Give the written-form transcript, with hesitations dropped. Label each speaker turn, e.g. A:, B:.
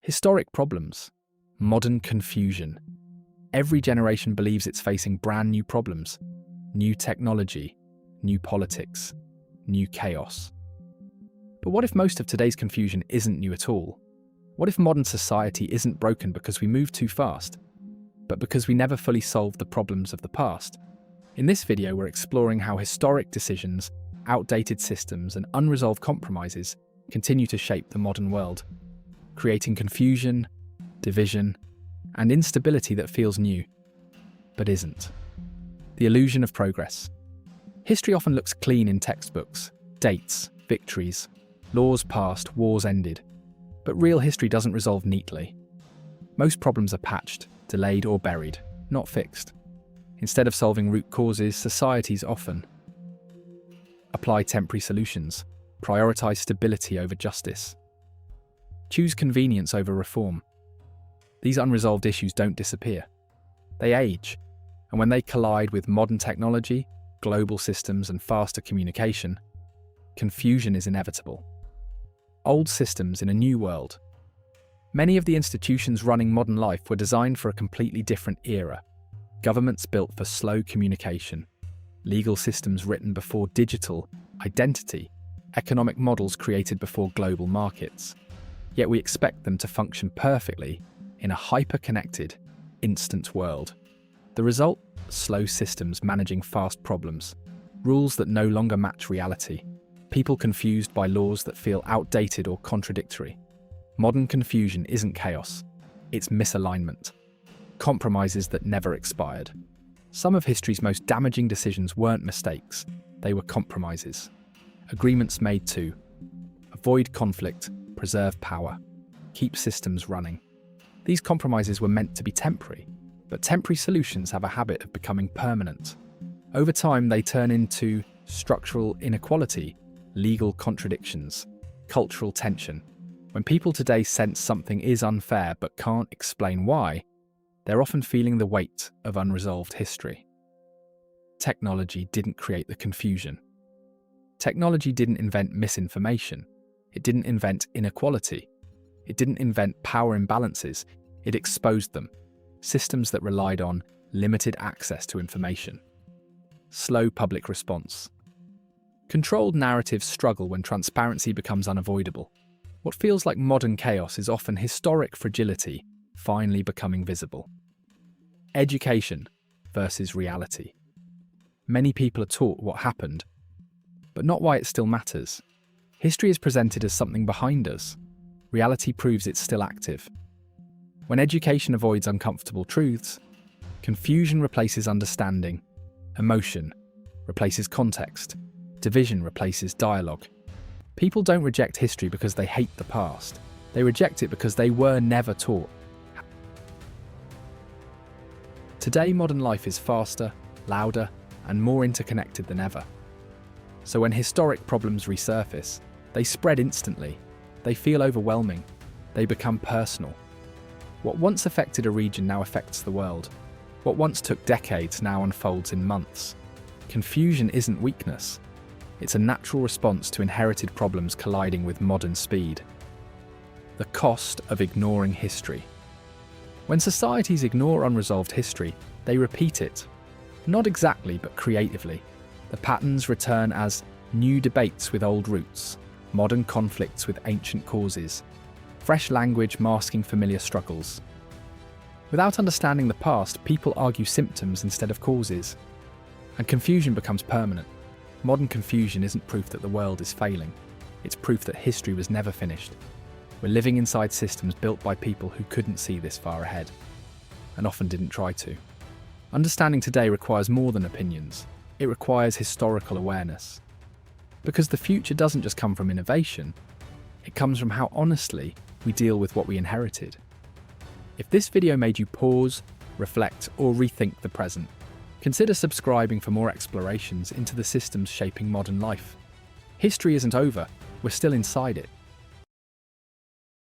A: Historic problems. Modern confusion. Every generation believes it's facing brand new problems. New technology, new politics, new chaos. But what if most of today's confusion isn't new at all? What if modern society isn't broken because we move too fast, but because we never fully solved the problems of the past? In this video, we're exploring how historic decisions, outdated systems, and unresolved compromises continue to shape the modern world, creating confusion, division, and instability that feels new, but isn't. The illusion of progress. History often looks clean in textbooks, dates, victories, laws passed, wars ended, but real history doesn't resolve neatly. Most problems are patched, delayed, or buried, not fixed. Instead of solving root causes, societies often apply temporary solutions, prioritize stability over justice, choose convenience over reform. These unresolved issues don't disappear. They age, and when they collide with modern technology, global systems, and faster communication, confusion is inevitable. Old systems in a new world. Many of the institutions running modern life were designed for a completely different era. Governments built for slow communication, legal systems written before digital identity, economic models created before global markets. Yet we expect them to function perfectly in a hyper-connected, instant world. The result? Slow systems managing fast problems, rules that no longer match reality, people confused by laws that feel outdated or contradictory. Modern confusion isn't chaos, it's misalignment. Compromises that never expired. Some of history's most damaging decisions weren't mistakes, they were compromises. Agreements made to avoid conflict, preserve power, keep systems running. These compromises were meant to be temporary, but temporary solutions have a habit of becoming permanent. Over time, they turn into structural inequality, legal contradictions, cultural tension. When people today sense something is unfair but can't explain why, they're often feeling the weight of unresolved history. Technology didn't create the confusion. Technology didn't invent misinformation. It didn't invent inequality. It didn't invent power imbalances. It exposed them. Systems that relied on limited access to information. Slow public response. Controlled narratives struggle when transparency becomes unavoidable. What feels like modern chaos is often historic fragility finally becoming visible. Education versus reality. Many people are taught what happened, but not why it still matters. History is presented as something behind us. Reality proves it's still active. When education avoids uncomfortable truths, confusion replaces understanding, emotion replaces context, division replaces dialogue. People don't reject history because they hate the past. They reject it because they were never taught. Today, modern life is faster, louder, and more interconnected than ever. So when historic problems resurface, they spread instantly. They feel overwhelming. They become personal. What once affected a region now affects the world. What once took decades now unfolds in months. Confusion isn't weakness. It's a natural response to inherited problems colliding with modern speed. The cost of ignoring history. When societies ignore unresolved history, they repeat it. Not exactly, but creatively. The patterns return as new debates with old roots, modern conflicts with ancient causes, fresh language masking familiar struggles. Without understanding the past, people argue symptoms instead of causes, and confusion becomes permanent. Modern confusion isn't proof that the world is failing. It's proof that history was never finished. We're living inside systems built by people who couldn't see this far ahead, and often didn't try to. Understanding today requires more than opinions. It requires historical awareness. Because the future doesn't just come from innovation, it comes from how honestly we deal with what we inherited. If this video made you pause, reflect, or rethink the present, consider subscribing for more explorations into the systems shaping modern life. History isn't over, we're still inside it.